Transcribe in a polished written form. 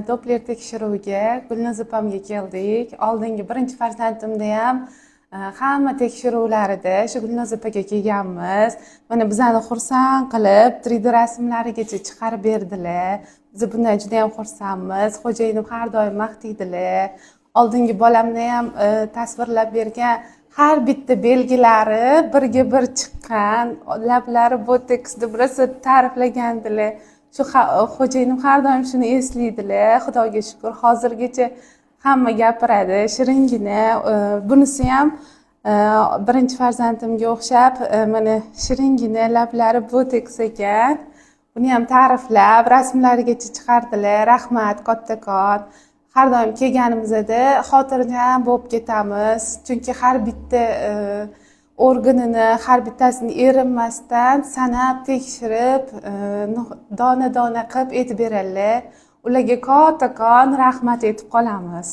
Doppler tekshiruviga Gulnoz opamga keldik. Oldingi birinchi farzandimda ham hamma tekshiruvlarida shu Gulnoz opaga kelganmiz. Mana bizani xursand qilib 3D rasmlarigacha chiqarib berdilar. Biz bundan juda ham xursandmiz. Xo'jayinim har doim maqtaydilar. Oldingi bolamni ham tasvirlab bergan har bitta belgilari birga bir chiqqan, lablari botoks deb rosa ta'riflagandilar. Shu xo'jayinim har doim shuni eslaydilar. Xudoga shukr, hozirgacha hamma gapiradi, shiringina. Bunisi ham birinchi farzandimga o'xshab, mana shiringina lablari botoks ekan. Buni ham ta'riflab, rasmlarigacha chiqardilar. Rahmat, kattakon. Har doim kelganimizda xotirjam bo'lib ketamiz. Chunki har bitta organini, har bittasini erinmasdan sanab, tekshirib, dona-dona qilib aytib beradilar. Ularga kattakon rahmat aytib qolamiz.